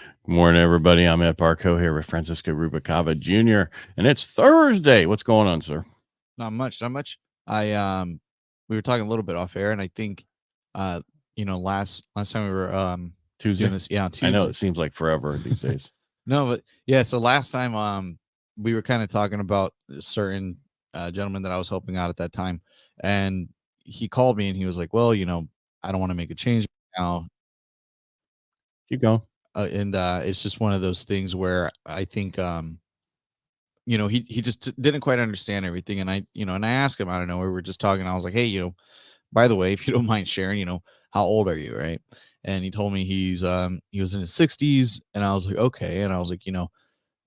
Good morning, everybody. I'm Ed Barco here with Francisco Rubalcava Jr. And it's Thursday. What's going on, sir? Not much. We were talking a little bit off air, and I think, last time we were Tuesday. doing this, yeah, I know Tuesday. it seems like forever these days. No, but yeah. So last time, we were kind of talking about a certain gentleman that I was helping out at that time, and he called me and he was like, "Well, I don't want to make a change now." Keep going. And it's just one of those things where I think, he just didn't quite understand everything. And I asked him, I don't know, we were just talking. I was like, "Hey, by the way, if you don't mind sharing, how old are you?" Right. And he told me he was in his 60s. And I was like, okay. And I was like,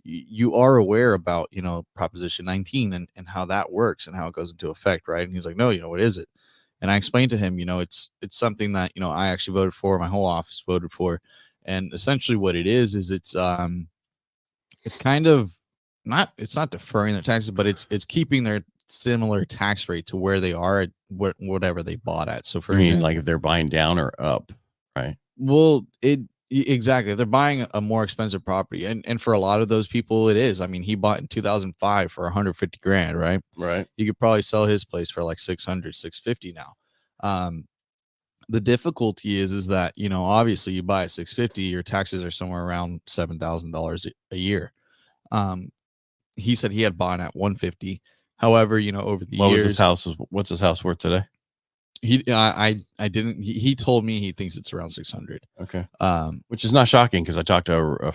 you are aware about, Proposition 19 and how that works and how it goes into effect, right? And he's like, no, what is it? And I explained to him, it's something that, I actually voted for, my whole office voted for. And essentially what it is it's kind of it's not deferring their taxes, but it's keeping their similar tax rate to where they are at whatever they bought at. So for example, like if they're buying down or up, right? Well, exactly. They're buying a more expensive property. And for a lot of those people, it is. I mean, he bought in 2005 for 150 grand, right? Right. You could probably sell his place for like 600, 650 now. The difficulty is that, obviously you buy at 650, your taxes are somewhere around $7,000 a year. He said he had bought at 150. However, over the years, what's his house worth today? I didn't. He told me he thinks it's around 600. Okay. Which is not shocking because I talked to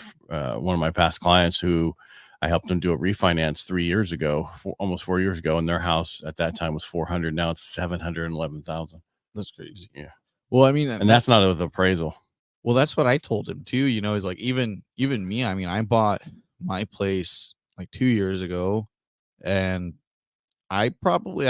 one of my past clients who I helped them do a refinance 3 years ago, almost 4 years ago, and their house at that time was 400. Now it's 711,000. That's crazy. Yeah. Well, I mean, and that's not with appraisal. Well, that's what I told him too. Is like even me. I mean, I bought my place like 2 years ago, and I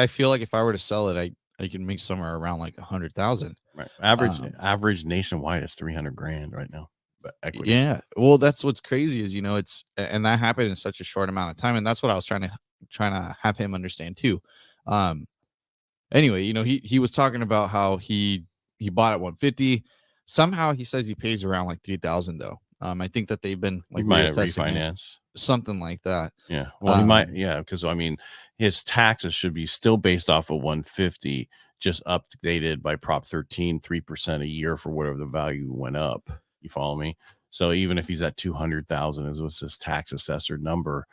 feel like if I were to sell it, I can make somewhere around like 100,000. Right. Average nationwide is 300 grand right now. But equity. Yeah. Well, that's what's crazy is, and that happened in such a short amount of time. And that's what I was trying to have him understand too. Anyway, he was talking about how he bought at 150. Somehow he says he pays around like 3,000 though. I think that they've been like refinance, something like that. Yeah. Well, he might. Yeah. Because I mean, his taxes should be still based off of 150, just updated by Prop 13, 3% a year for whatever the value went up. You follow me? So even if he's at 200,000, is what's his tax assessor number.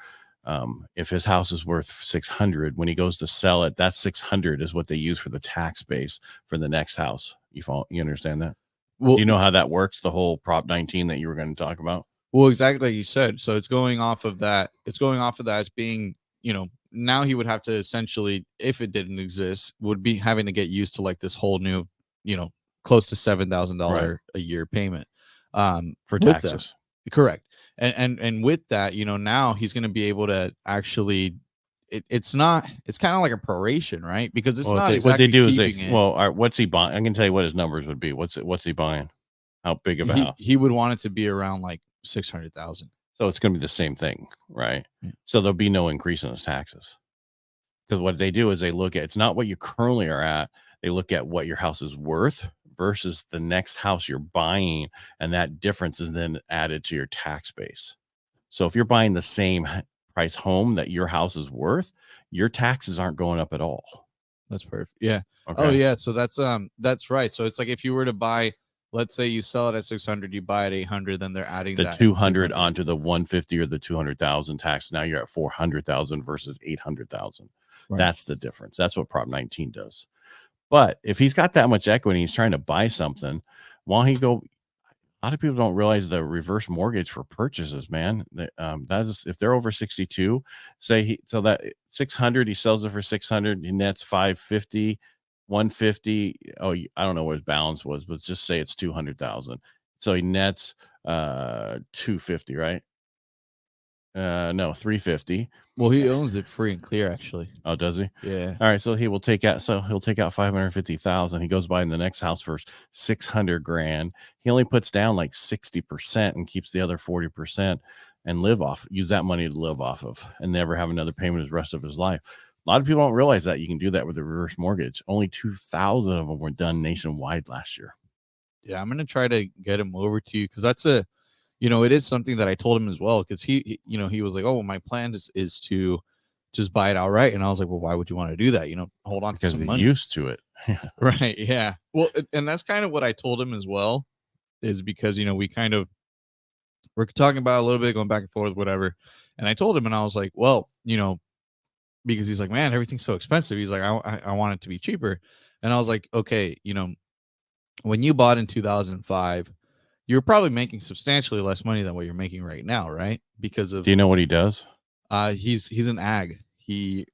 If his house is worth 600, when he goes to sell it, that 600 is what they use for the tax base for the next house. You understand that? Well, do you know how that works? The whole Prop 19 that you were going to talk about? Well, exactly like you said. So it's going off of that. It's going off of that as being, now he would have to essentially, if it didn't exist, would be having to get used to like this whole new, close to $7,000 a year payment for taxes. Correct. And with that, now he's going to be able to actually, it's kind of like a proration, right? Because it's not exactly what they do is all right, what's he buying? I can tell you what his numbers would be. What's he buying? How big of a house? He would want it to be around like 600,000. So it's going to be the same thing, right? Yeah. So there'll be no increase in his taxes. Because what they do is they look at, it's not what you currently are at. They look at what your house is worth versus the next house you're buying. And that difference is then added to your tax base. So if you're buying the same price home that your house is worth, your taxes aren't going up at all. That's perfect. Yeah. Okay. Oh yeah. So that's right. So it's like if you were to buy, let's say you sell it at 600, you buy it 800, then they're adding the 200 onto the 150 or the 200,000 tax. Now you're at 400,000 versus 800,000. Right. That's the difference. That's what Prop 19 does. But if he's got that much equity, he's trying to buy something. Why he go? A lot of people don't realize the reverse mortgage for purchases, man. That is if they're over 62, so that 600, he sells it for 600, he nets 550. 150. Oh, I don't know what his balance was, but let's just say it's 200,000. So he nets 250, right? No, 350. Well, he owns it free and clear, actually. Oh, does he? Yeah. All right. So he'll take out 550,000. He goes by in the next house for 600 grand. He only puts down like 60% and keeps the other 40% and use that money to live off of and never have another payment the rest of his life. A lot of people don't realize that you can do that with a reverse mortgage. Only 2,000 of them were done nationwide last year. Yeah, I'm going to try to get him over to you because that's a it is something that I told him as well, because he was like, oh, my plan is to just buy it outright. And I was like, well, why would you want to do that? Hold on to Because some they're money. used to it. Right. Yeah. Well, and that's kind of what I told him as well, is because, we're talking about it a little bit, going back and forth, whatever. And I told him, and I was like, well, because he's like, man, everything's so expensive. He's like, I want it to be cheaper. And I was like, okay, when you bought in 2005, you're probably making substantially less money than what you're making right now, right? Because of Do you know what he does? He's an ag. He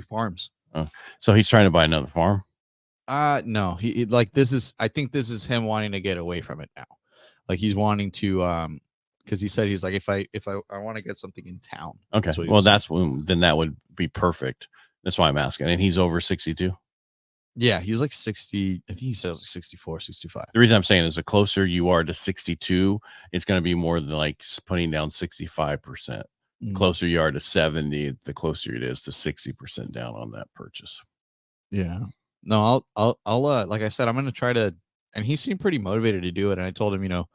farms. Oh, so he's trying to buy another farm? No, like, I think this is him wanting to get away from it now. Like, he's wanting to, because he said, he's like, if I want to get something in town. Okay. Well, then that would be perfect. That's why I'm asking. And he's over 62. Yeah, he's like 60. I think he says like 64, 65. The reason I'm saying is the closer you are to 62, it's going to be more than like putting down 65%. The closer you are to 70, the closer it is to 60% down on that purchase. Yeah. No, I'll like I said, I'm going to try to, and he seemed pretty motivated to do it. And I told him,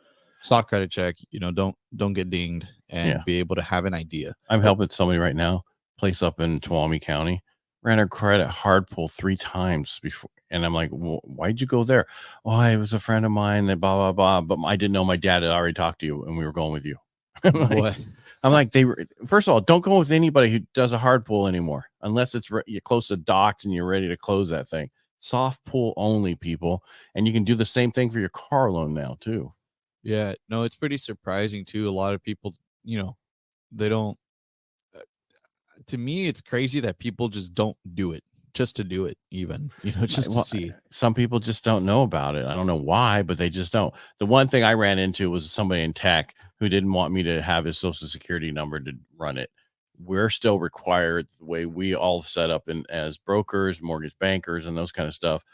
soft credit check, don't get dinged, and be able to have an idea. I'm helping somebody right now, place up in Tuolumne County, ran her credit hard pull 3 times before. And I'm like, well, why'd you go there? Oh, it was a friend of mine that blah, blah, blah. But I didn't know my dad had already talked to you and we were going with you. I'm like, first of all, don't go with anybody who does a hard pull anymore, unless you're close to docs and you're ready to close that thing. Soft pull only, people. And you can do the same thing for your car loan now too. Yeah, no, it's pretty surprising too. A lot of people, they don't, to me, it's crazy that people just don't do it just to do it, even, just to see. Some people just don't know about it. I don't know why, but they just don't. The one thing I ran into was somebody in tech who didn't want me to have his social security number to run it. We're still required, the way we all set up as brokers, mortgage bankers, and those kind of stuff,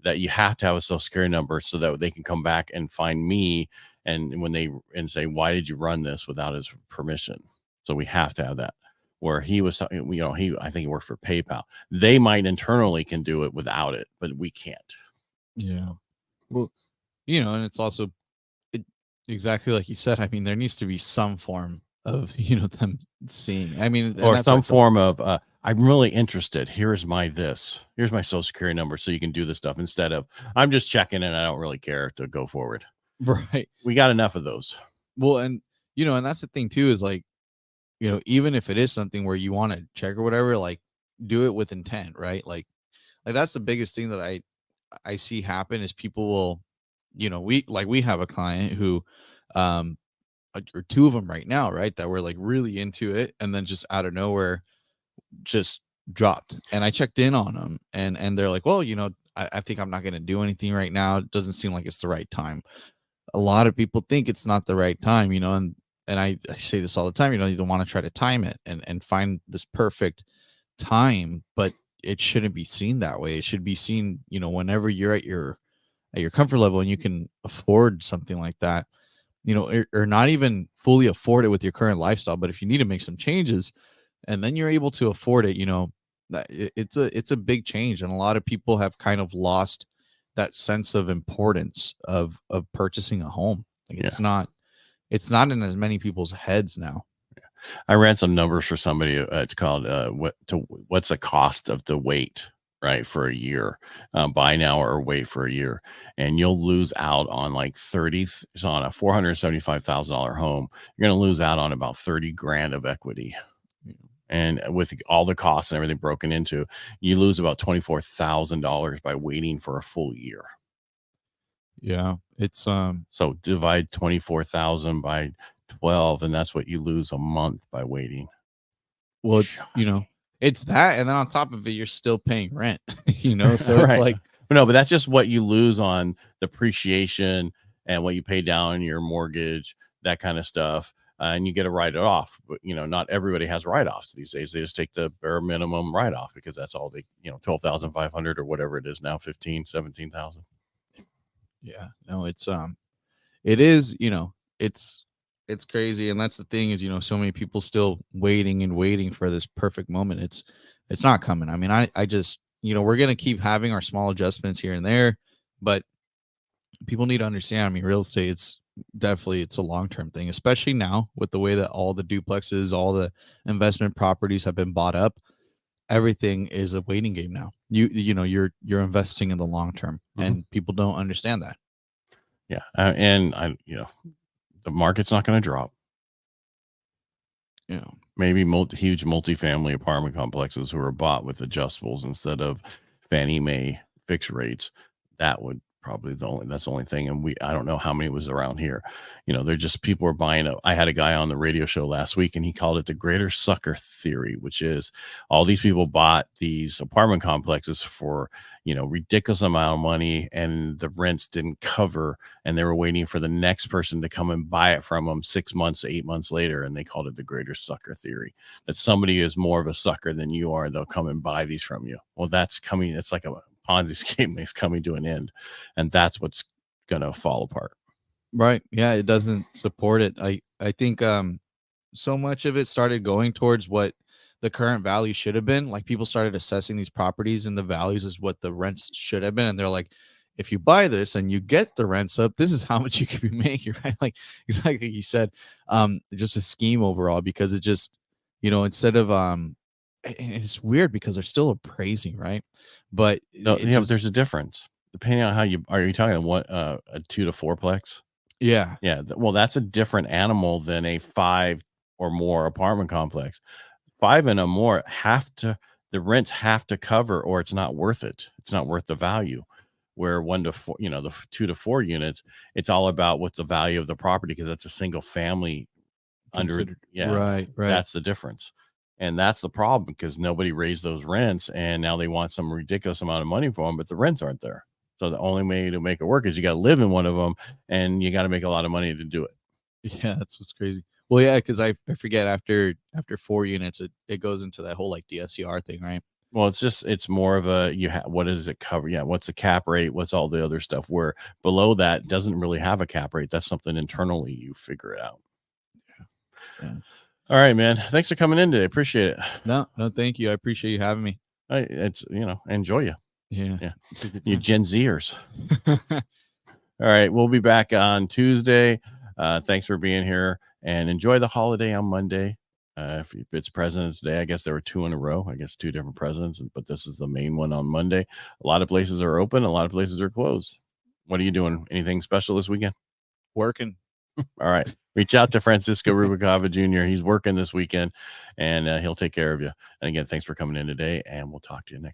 that you have to have a social security number so that they can come back and find me and say, why did you run this without his permission? So we have to have that. Where he was, I think he worked for PayPal. They might internally can do it without it, but we can't. Yeah. Well, and it's also exactly like you said. I mean, there needs to be some form of, them seeing. I mean, or some form of, I'm really interested. Here's my social security number, so you can do this stuff, instead of, I'm just checking and I don't really care to go forward. Right. We got enough of those. Well, and and that's the thing too, is like, even if it is something where you want to check or whatever, like, do it with intent, right? Like that's the biggest thing that I see happen, is people will, we have a client who, or 2 of them right now, right, that were like really into it, and then just out of nowhere just dropped. And I checked in on them, and they're like, well, I think I'm not going to do anything right now. It doesn't seem like it's the right time. A lot of people think it's not the right time, and I say this all the time, you don't want to try to time it and find this perfect time, but it shouldn't be seen that way. It should be seen, whenever you're at your comfort level and you can afford something like that, or not even fully afford it with your current lifestyle. But if you need to make some changes and then you're able to afford it, it's a big change. And a lot of people have kind of lost that sense of importance of purchasing a home. Like, it's not in as many people's heads now. I ran some numbers for somebody. It's called what's the cost of the wait, right, for a year, buy now or wait for a year, and you'll lose out on like 30. So on a $475,000 home, you're going to lose out on about 30 grand of equity, and with all the costs and everything broken into, you lose about $24,000 by waiting for a full year. Yeah, it's so divide 24,000 by 12, and that's what you lose a month by waiting. Well, it's it's that, and then on top of it, you're still paying rent. So it's right. like, no, but that's just what you lose on depreciation and what you pay down your mortgage, that kind of stuff, and you get to write it off. But not everybody has write-offs these days. They just take the bare minimum write-off, because that's all they, 12,500 or whatever it is now, 17,000. Yeah, no, it is, it's crazy. And that's the thing is, so many people still waiting for this perfect moment. It's not coming. I mean, I just, we're going to keep having our small adjustments here and there, but people need to understand, I mean, real estate, definitely it's a long-term thing, especially now with the way that all the duplexes, all the investment properties have been bought up. Everything is a waiting game now. You're investing in the long term, and people don't understand that. Yeah, and the market's not going to drop. Maybe huge multifamily apartment complexes who are bought with adjustables instead of Fannie Mae fixed rates. That would probably that's the only thing. And I don't know how many was around here. They're just, people are buying it. I had a guy on the radio show last week and he called it the greater sucker theory, which is all these people bought these apartment complexes for, ridiculous amount of money, and the rents didn't cover, and they were waiting for the next person to come and buy it from them 6 months, 8 months later. And they called it the greater sucker theory, that somebody is more of a sucker than you are. They'll come and buy these from you. Well, that's coming. It's like a Ponzi scheme is coming to an end, and that's what's going to fall apart. Right. Yeah. It doesn't support it. I think, so much of it started going towards what the current value should have been. Like, people started assessing these properties and the values as what the rents should have been. And they're like, if you buy this and you get the rents up, this is how much you could be making, right? Like, exactly like you said, just a scheme overall, because it just, instead of, it's weird because they're still appraising, right? But but there's a difference depending on how you talking what a 2 to 4plex. Yeah. Well, that's a different animal than a 5 or more apartment complex. 5 and more the rents have to cover, or it's not worth it. It's not worth the value. Where 1 to 4, the 2 to 4 units, it's all about what's the value of the property, because that's a single family Right. That's the difference. And that's the problem, because nobody raised those rents, and now they want some ridiculous amount of money for them, but the rents aren't there. So the only way to make it work is you got to live in one of them, and you got to make a lot of money to do it. Yeah, that's what's crazy. Well, yeah, because I forget, after 4 units, it goes into that whole like DSCR thing, right? Well, it's more of a, what does it cover? Yeah, what's the cap rate? What's all the other stuff? Where below that doesn't really have a cap rate. That's something internally you figure it out. Yeah. All right, man. Thanks for coming in today. Appreciate it. No, thank you. I appreciate you having me. It's enjoy you. Yeah. You Gen Zers. All right, we'll be back on Tuesday. Thanks for being here, and enjoy the holiday on Monday. If it's President's Day, I guess there were 2 in a row. I guess 2 different presidents, but this is the main one on Monday. A lot of places are open. A lot of places are closed. What are you doing? Anything special this weekend? Working. All right. Reach out to Francisco Rubalcava Jr. He's working this weekend, and he'll take care of you. And again, thanks for coming in today, and we'll talk to you next week.